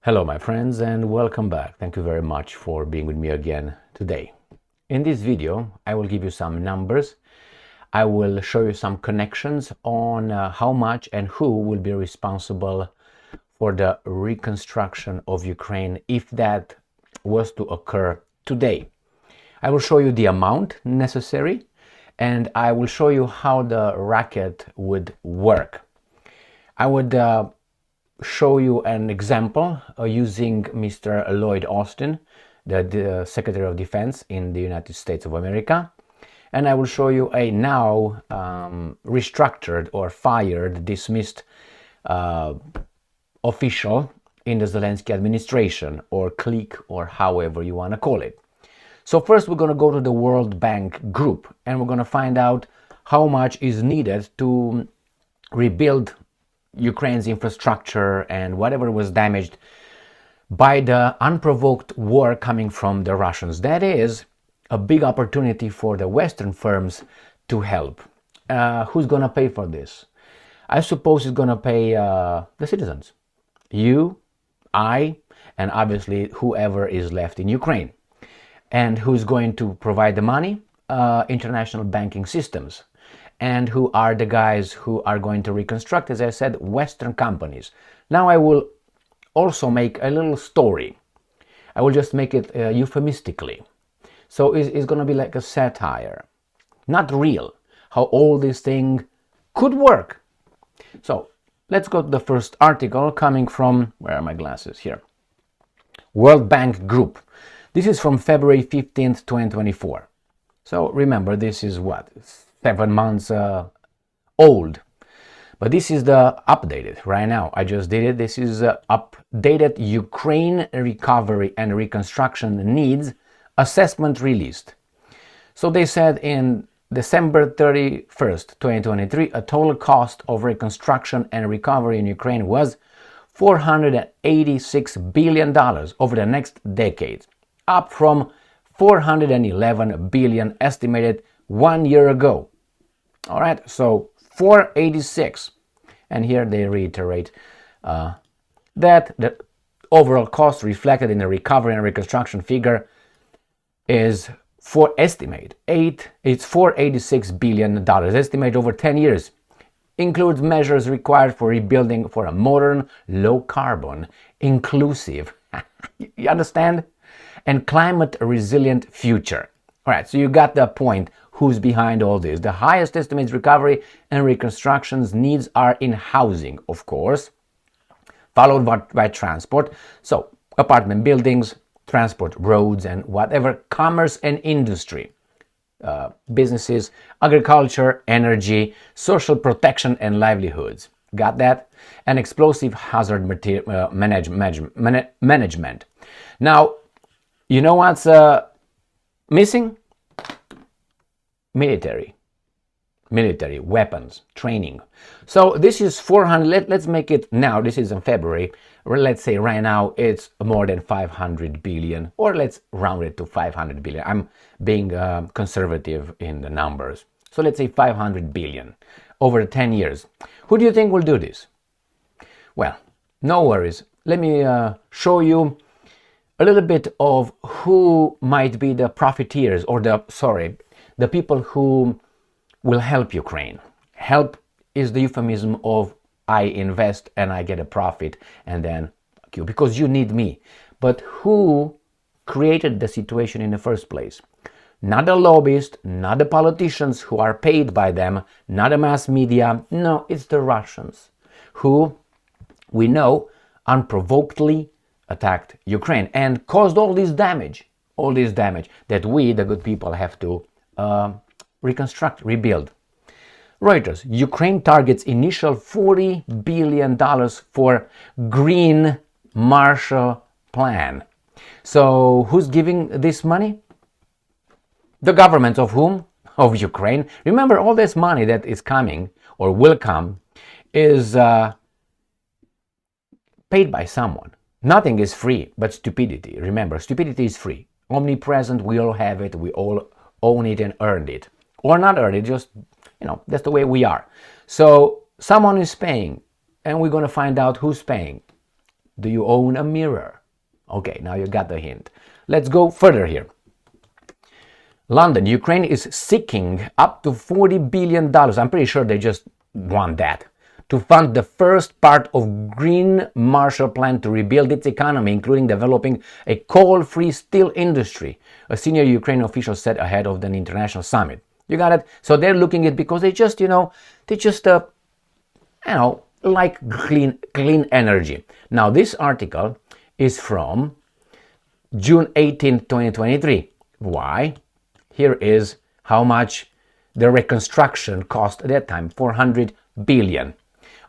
Hello my friends and welcome back. Thank you very much for being with me again today. In this video I will give you some numbers. I will show you some connections on how much and who will be responsible for the reconstruction of Ukraine if that was to occur today. I will show you the amount necessary and I will show you how the racket would work. I would show you an example using Mr. Lloyd Austin, the Secretary of Defense in the United States of America, and I will show you a now restructured or fired, dismissed official in the Zelensky administration, or clique, or however you want to call it. So first we're going to go to the World Bank group and we're going to find out how much is needed to rebuild Ukraine's infrastructure and whatever was damaged by the unprovoked war coming from the Russians. That is a big opportunity for the Western firms to help. Who's going to pay for this? I suppose it's going to pay the citizens. You, I, and obviously whoever is left in Ukraine. And who's going to provide the money? International banking systems. And who are the guys who are going to reconstruct, as I said, Western companies. Now I will also make a little story. I will just make it euphemistically. So it's going to be like a satire. Not real. How all this thing could work. So let's go to the first article coming from, where are my glasses? Here. World Bank Group. This is from February 15th, 2024. So remember, this is what? 7 months old, but this is the updated right now. I just did it. This is updated Ukraine recovery and reconstruction needs assessment released. So they said in December 31st, 2023, a total cost of reconstruction and recovery in Ukraine was $486 billion over the next decade, up from $411 billion estimated 1 year ago. All right, so 486, and here they reiterate that the overall cost reflected in the recovery and reconstruction figure is it's $486 billion, estimated over 10 years, includes measures required for rebuilding for a modern, low-carbon, inclusive, you understand, and climate-resilient future. All right, so you got the point. Who's behind all this? The highest estimates recovery and reconstruction's needs are in housing, of course, followed by transport. So apartment buildings, transport, roads, and whatever, commerce and industry, businesses, agriculture, energy, social protection, and livelihoods. Got that? And explosive hazard management. Now, you know what's missing? Military weapons training. So this is 400. Let's make it now. This is in February. Let's say right now it's more than 500 billion, or let's round it to 500 billion. I'm being conservative in the numbers. So let's say 500 billion over 10 years. Who do you think will do this? Well, no worries. Let me show you a little bit of who might be the profiteers, or the people who will help Ukraine. Help is the euphemism of I invest and I get a profit and then you, because you need me. But who created the situation in the first place? Not the lobbyists, not the politicians who are paid by them, not the mass media. No, it's the Russians who, we know, unprovokedly attacked Ukraine and caused all this damage that we, the good people, have to reconstruct, rebuild. Reuters, Ukraine targets initial $40 billion for Green Marshall Plan. So who's giving this money? The government of whom? Of Ukraine. Remember, all this money that is coming or will come is paid by someone. Nothing is free but stupidity. Remember, stupidity is free. Omnipresent, we all have it, we all own it and earned it. Or not earned it, just, that's the way we are. So someone is paying, and we're going to find out who's paying. Do you own a mirror? Okay, now you got the hint. Let's go further here. London, Ukraine is seeking up to $40 billion. I'm pretty sure they just want that to fund the first part of Green Marshall Plan to rebuild its economy, including developing a coal-free steel industry, a senior Ukrainian official said ahead of an international summit. You got it? So they're looking at it because they just, like clean energy. Now, this article is from June 18, 2023. Why? Here is how much the reconstruction cost at that time, 400 billion.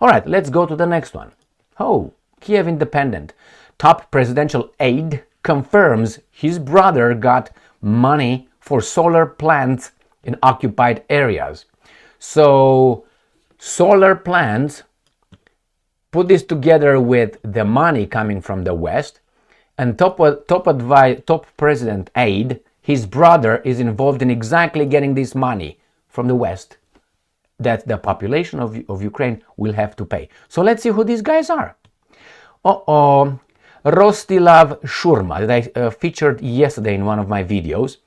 All right, let's go to the next one. Oh, Kiev Independent. Top presidential aide confirms his brother got money for solar plants in occupied areas. So, solar plants, put this together with the money coming from the West, and top president aide, his brother is involved in exactly getting this money from the West that the population of Ukraine will have to pay. So let's see who these guys are. Rostislav Shurma, that I featured yesterday in one of my videos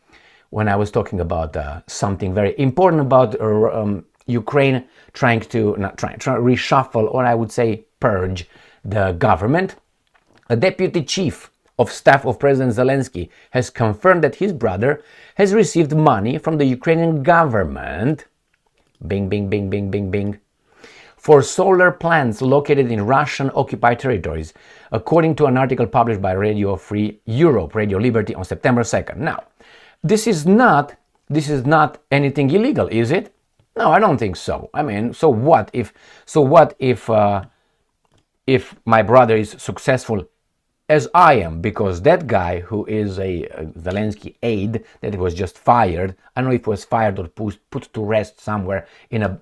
when I was talking about something very important about Ukraine trying to reshuffle, or I would say purge the government. A deputy chief of staff of President Zelensky has confirmed that his brother has received money from the Ukrainian government, bing, bing, bing, bing, bing, bing, for solar plants located in Russian-occupied territories, according to an article published by Radio Free Europe, Radio Liberty, on September 2nd. Now, this is not anything illegal, is it? No, I don't think so. I mean, so what if my brother is successful as I am, because that guy who is a Zelensky aide that was just fired, I don't know if he was fired or put to rest somewhere in a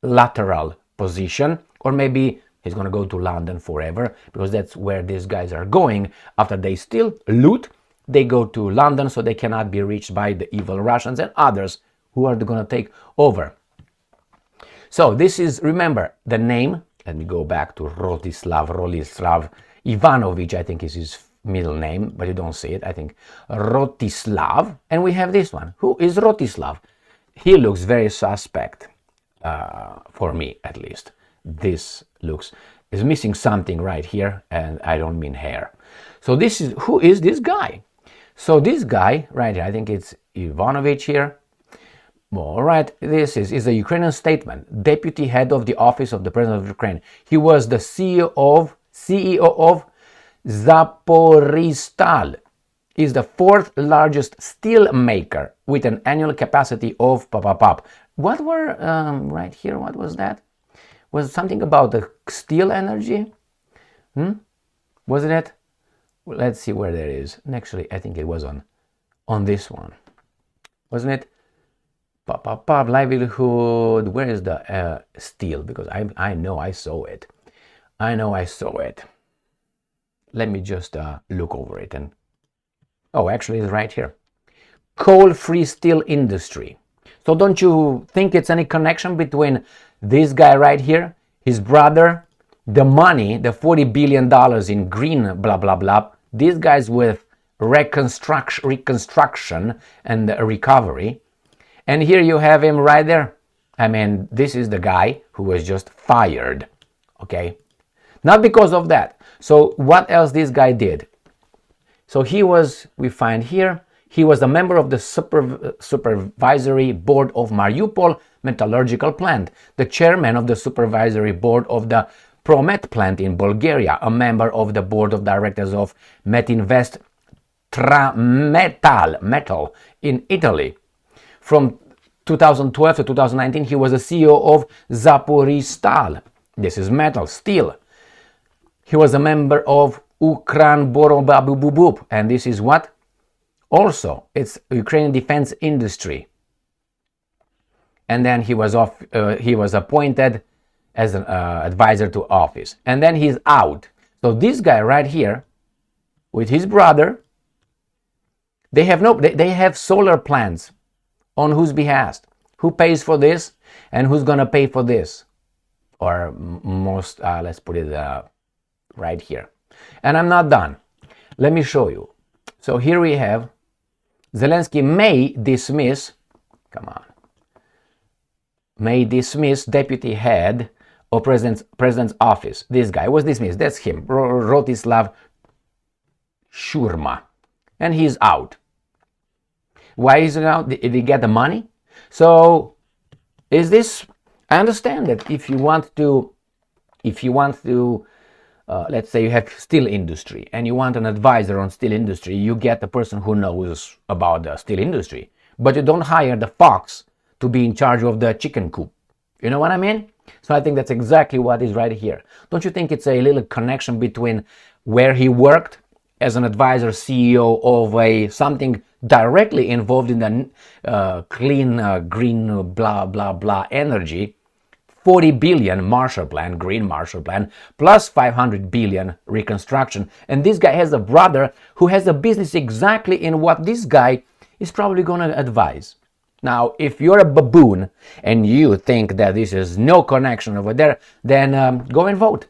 lateral position, or maybe he's going to go to London forever, because that's where these guys are going. After they still loot, they go to London so they cannot be reached by the evil Russians and others who are going to take over. So this is, remember, the name, let me go back to Rostislav Ivanovich, I think is his middle name, but you don't see it. I think Rostislav. And we have this one. Who is Rostislav? He looks very suspect, for me at least. This is missing something right here, and I don't mean hair. So who is this guy? So this guy right here, I think it's Ivanovich here. All right, this is a Ukrainian statement. Deputy head of the office of the president of Ukraine. He was the CEO of Zaporizhstal, is the fourth largest steel maker with an annual capacity of What were right here? What was that? Was something about the steel energy? Wasn't it? Well, let's see where that is. Actually, I think it was on this one, wasn't it? Livelihood. Where is the steel? Because I know I saw it. Let me just look over it. And actually it's right here. Coal-free steel industry. So don't you think it's any connection between this guy right here, his brother, the money, the $40 billion in green blah blah blah, these guys with reconstruction and recovery, and here you have him right there. I mean, this is the guy who was just fired, okay? Not because of that. So what else this guy did? So we find here, he was a member of the supervisory board of Mariupol metallurgical plant, the chairman of the supervisory board of the Promet plant in Bulgaria, a member of the board of directors of Metinvest Metal in Italy. From 2012 to 2019, he was the CEO of Zaporizhstal. This is metal, steel. He was a member of Ukranborobabububup, and this is what? Also, it's Ukrainian defense industry. And then he was appointed as an advisor to office. And then he's out. So this guy right here, with his brother, they have solar plants. On whose behalf? Who pays for this? And who's gonna pay for this? Or most, let's put it right here. And I'm not done. Let me show you. So here we have Zelensky may dismiss, deputy head of president's office. This guy was dismissed. That's him, Rostislav Shurma. And he's out. Why is he out? Did he get the money? So is this, I understand that if you want to, let's say you have steel industry and you want an advisor on steel industry, you get the person who knows about the steel industry, but you don't hire the fox to be in charge of the chicken coop. You know what I mean? So I think that's exactly what is right here. Don't you think it's a little connection between where he worked as an advisor, CEO of something directly involved in the clean, green, blah, blah, blah energy, 40 billion Marshall Plan, Green Marshall Plan, plus 500 billion Reconstruction. And this guy has a brother who has a business exactly in what this guy is probably going to advise. Now, if you're a baboon and you think that this is no connection over there, then go and vote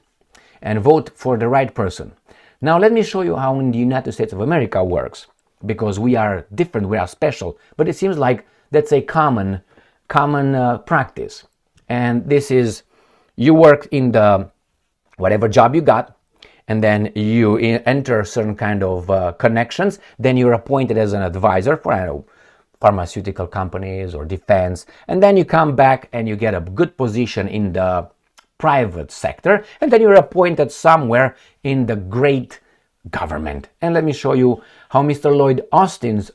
for the right person. Now, let me show you how in the United States of America works, because we are different, we are special, but it seems like that's a common practice. And this is, you work in the whatever job you got, and then you enter certain kind of connections, then you're appointed as an advisor for, I don't know, pharmaceutical companies or defense, and then you come back and you get a good position in the private sector, and then you're appointed somewhere in the great government. And let me show you how Mr. Lloyd Austin's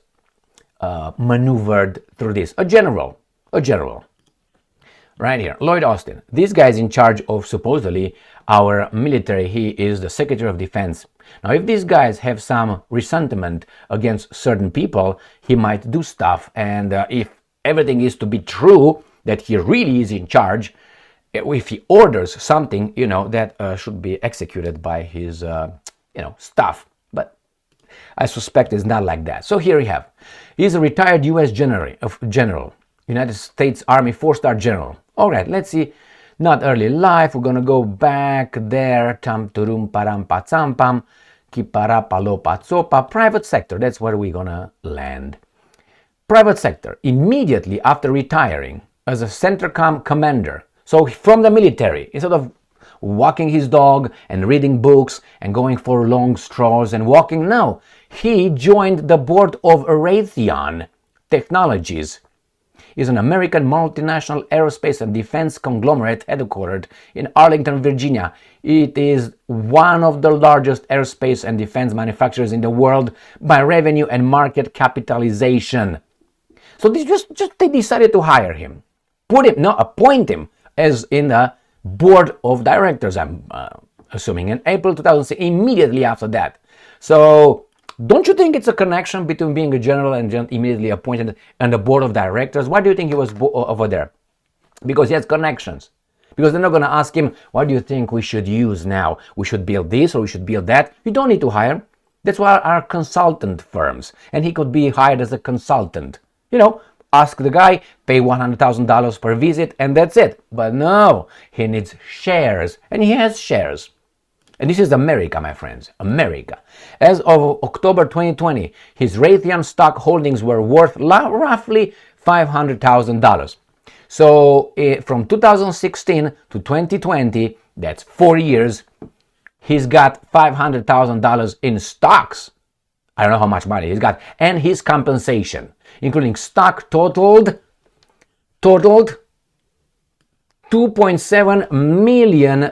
maneuvered through this. A general. Right here, Lloyd Austin. This guy is in charge of supposedly our military. He is the Secretary of Defense. Now, if these guys have some resentment against certain people, he might do stuff. And if everything is to be true, that he really is in charge, if he orders something, that should be executed by his, staff. But I suspect it's not like that. So here we have. He's a retired U.S. general, United States Army 4-star general. All right, let's see. Not early life. We're going to go back there. Tam turum param patsampam. Kiparapalopatsopa. Private sector. That's where we're going to land. Private sector. Immediately after retiring as a CENTRCOM commander. So from the military, instead of walking his dog and reading books and going for long strolls and walking, no. He joined the board of Raytheon Technologies. Is an American multinational aerospace and defense conglomerate headquartered in Arlington, Virginia. It is one of the largest aerospace and defense manufacturers in the world by revenue and market capitalization. So they they decided to hire him, appoint him as in the board of directors, I'm assuming, in April 2006, immediately after that. So don't you think it's a connection between being a general and immediately appointed and the board of directors? Why do you think he was over there? Because he has connections. Because they're not going to ask him, what do you think we should use now? We should build this or we should build that. You don't need to hire him. That's why our consultant firms. And he could be hired as a consultant. Ask the guy, pay $100,000 per visit, and that's it. But no, he needs shares. And he has shares. And this is America, my friends, America. As of October 2020, his Raytheon stock holdings were worth roughly $500,000. So from 2016 to 2020, that's 4 years, he's got $500,000 in stocks. I don't know how much money he's got. And his compensation, including stock totaled $2.7 million.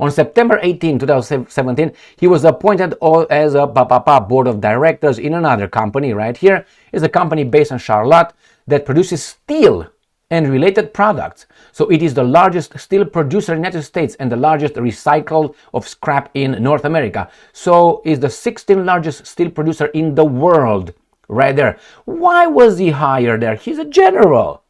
On September 18, 2017, he was appointed as a board of directors in another company. Right here is a company based in Charlotte that produces steel and related products. So it is the largest steel producer in the United States and the largest recycle of scrap in North America. So is the 16th largest steel producer in the world. Right there. Why was he hired there? He's a general.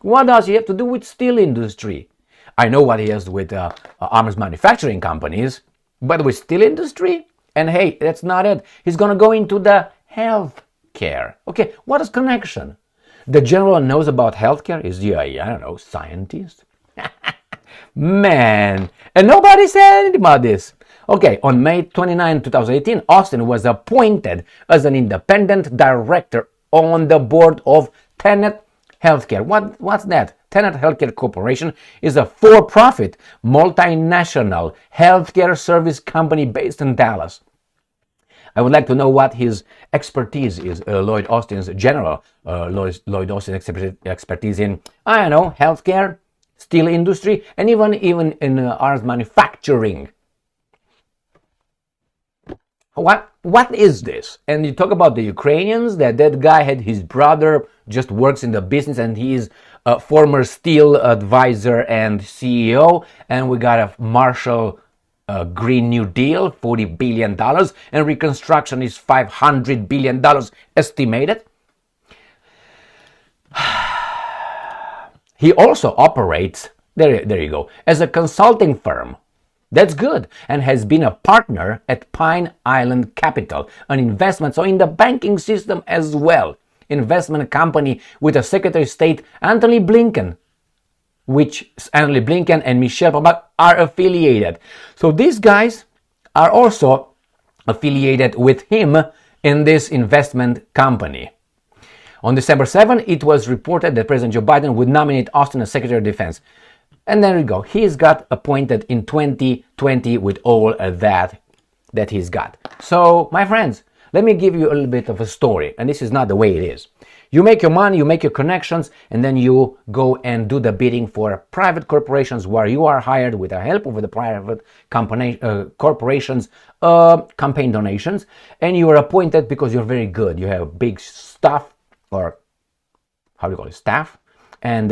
What does he have to do with steel industry? I know what he has with arms manufacturing companies, but with steel industry? And hey, that's not it. He's going to go into the health care. Okay, what is connection? The general knows about healthcare? Is he scientist? Man, and nobody said anything about this. Okay, on May 29, 2018, Austin was appointed as an independent director on the board of Tenet Healthcare. What's that? Tenet Healthcare Corporation is a for-profit, multinational healthcare service company based in Dallas. I would like to know what his expertise is, Lloyd Austin's general, Lloyd Austin's expertise in, I don't know, healthcare, steel industry, and even in arms manufacturing. What is this? And you talk about the Ukrainians, that guy had his brother just works in the business and he's a former steel advisor and CEO, and we got a Marshall Green New Deal, $40 billion, and Reconstruction is $500 billion estimated. He also operates, there you go, as a consulting firm. That's good, and has been a partner at Pine Island Capital, an investment, so in the banking system as well, investment company with a Secretary of State, Antony Blinken, which Antony Blinken and Michelle Obama are affiliated. So these guys are also affiliated with him in this investment company. On December 7, it was reported that President Joe Biden would nominate Austin as Secretary of Defense. And there we go. He's got appointed in 2020 with all that he's got. So, my friends, let me give you a little bit of a story. And this is not the way it is. You make your money, you make your connections, and then you go and do the bidding for private corporations where you are hired with the help of the private corporations, campaign donations, and you are appointed because you're very good. You have big staff, or how do you call it, staff, and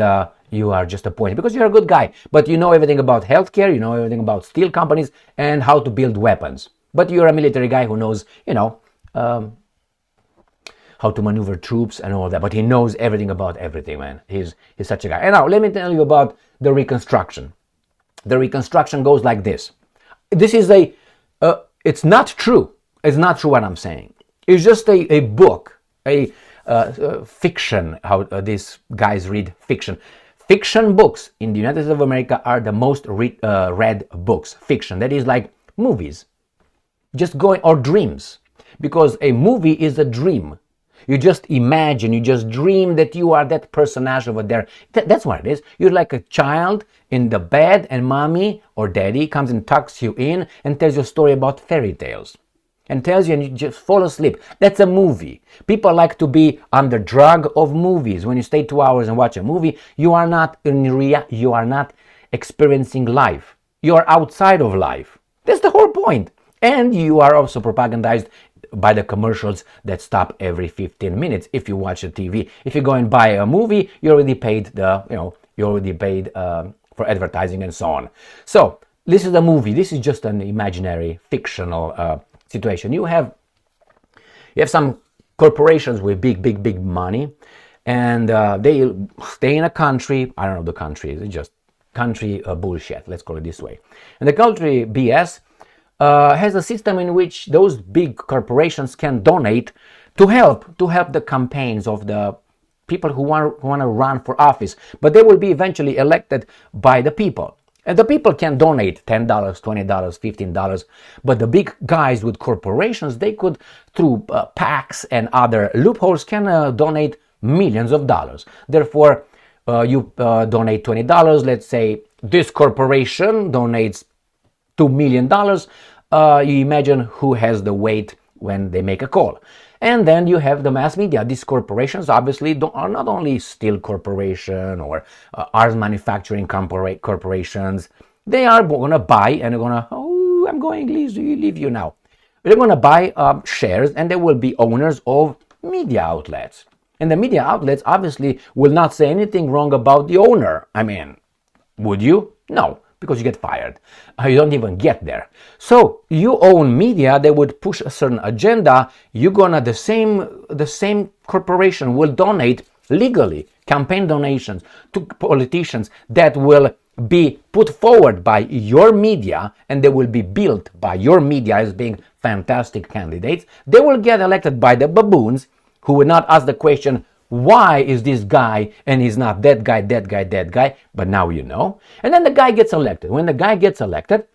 you are just appointed because you're a good guy, but you know everything about healthcare, you know everything about steel companies and how to build weapons. But you're a military guy who knows, how to maneuver troops and all that. But he knows everything about everything, man. He's such a guy. And now let me tell you about the Reconstruction. The Reconstruction goes like this. This is it's not true. It's not true what I'm saying. It's just a book, fiction, how these guys read fiction. Fiction books in the United States of America are the most read books. Fiction, that is like movies. Just going, or dreams. Because a movie is a dream. You just imagine, you just dream that you are that personage over there. That's what it is. You're like a child in the bed and mommy or daddy comes and tucks you in and tells you a story about fairy tales. And tells you and you just fall asleep. That's a movie. People like to be on the drug of movies. When you stay 2 hours and watch a movie, you are not experiencing life. You are outside of life. That's the whole point. And you are also propagandized by the commercials that stop every 15 minutes if you watch a TV. If you go and buy a movie, you already paid for advertising and so on. So this is a movie. This is just an imaginary, fictional situation. You have some corporations with big money, and they stay in a country. I don't know the country. It's just country bullshit. Let's call it this way. And the country BS has a system in which those big corporations can donate to help the campaigns of the people who want to run for office, but they will be eventually elected by the people. And the people can donate $10, $20, $15, but the big guys with corporations, they could, through PACs and other loopholes, can donate millions of dollars. Therefore, you donate $20, let's say this corporation donates $2 million, you imagine who has the weight when they make a call. And then you have the mass media. These corporations obviously are not only steel corporation or arms manufacturing corporations. They are going to buy and they're going to, I'm going to leave you now. They're going to buy shares and they will be owners of media outlets. And the media outlets obviously will not say anything wrong about the owner. I mean, would you? No. Because you get fired. You don't even get there. So you own media, they would push a certain agenda. You're gonna, the same corporation will donate legally campaign donations to politicians that will be put forward by your media, and they will be built by your media as being fantastic candidates. They will get elected by the baboons who will not ask the question, why is this guy and he's not that guy, but now you know. And then the guy gets elected. When the guy gets elected,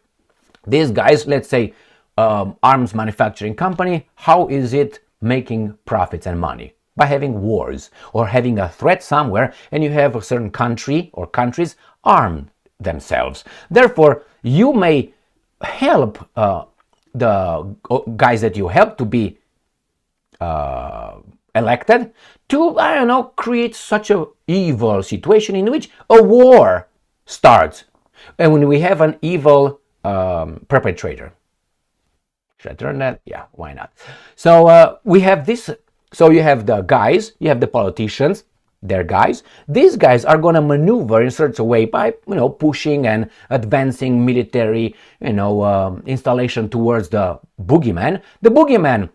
These guys, let's say arms manufacturing company, how is it making profits and money? By having wars or having a threat somewhere, and you have a certain country or countries arm themselves. Therefore, you may help the guys that you help to be elected to, I don't know, create such a evil situation in which a war starts. And when we have an evil perpetrator. Should I turn that? Yeah, why not? So we have this. So you have the guys, you have the politicians, they're guys. These guys are going to maneuver in such a way by, pushing and advancing military, installation towards the boogeyman. The boogeyman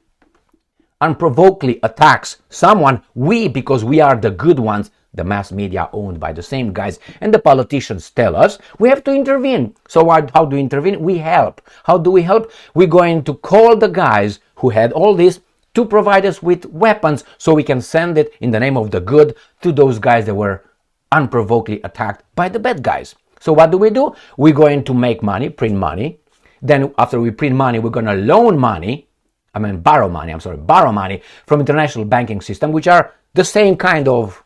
unprovokedly attacks someone. Because we are the good ones, the mass media owned by the same guys, and the politicians tell us we have to intervene. So how do we intervene? We help. How do we help? We're going to call the guys who had all this to provide us with weapons so we can send it in the name of the good to those guys that were unprovokedly attacked by the bad guys. So what do? We're going to make money, print money. Then after we print money, we're going to borrow money from international banking system, which are the same kind of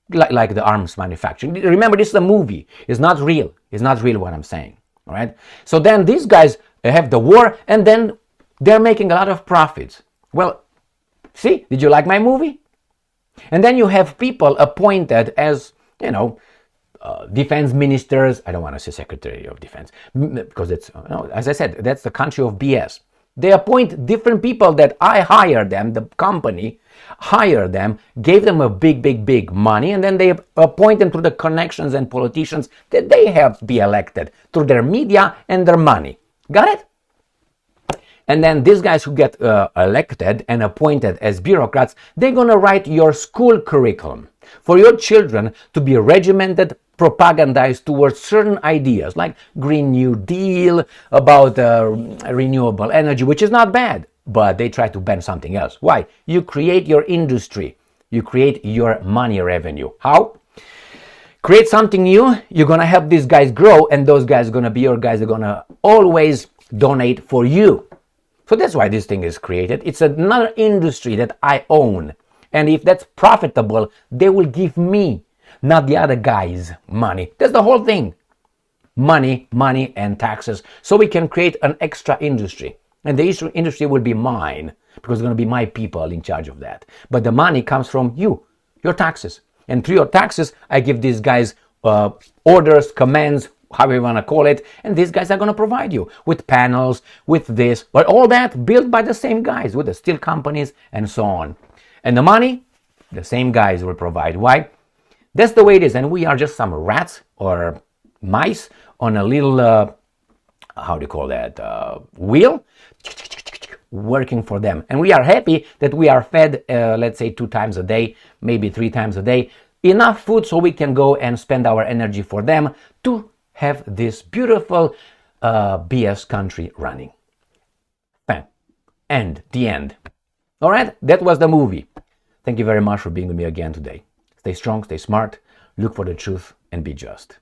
like the arms manufacturing. Remember, this is a movie. It's not real. It's not real what I'm saying. All right. So then these guys have the war, and then they're making a lot of profits. Well, see, did you like my movie? And then you have people appointed as, defense ministers. I don't want to say Secretary of Defense because it's, as I said, that's the country of BS. They appoint different people that I hire them, the company hire them, gave them a big money, and then they appoint them through the connections and politicians that they have be elected through their media and their money. Got it? And then these guys who get elected and appointed as bureaucrats, they're going to write your school curriculum for your children to be regimented, propagandized towards certain ideas like Green New Deal, about renewable energy, which is not bad, but they try to ban something else. Why? You create your industry. You create your money revenue. How? Create something new. You're going to help these guys grow, and those guys are going to be your guys. They're going to always donate for you. So that's why this thing is created. It's another industry that I own. And if that's profitable, they will give me, not the other guys, money. That's the whole thing. Money, and taxes. So we can create an extra industry. And the industry will be mine, because it's going to be my people in charge of that. But the money comes from you, your taxes. And through your taxes, I give these guys orders, commands, however you want to call it, and these guys are going to provide you with panels, with this, but all that built by the same guys, with the steel companies and so on. And the money, the same guys will provide. Why? That's the way it is, and we are just some rats or mice on a little, wheel, working for them. And we are happy that we are fed, let's say 2 times a day, maybe 3 times a day, enough food so we can go and spend our energy for them to have this beautiful BS country running. Bam. And the end. All right, that was the movie. Thank you very much for being with me again today. Stay strong, stay smart, look for the truth, and be just.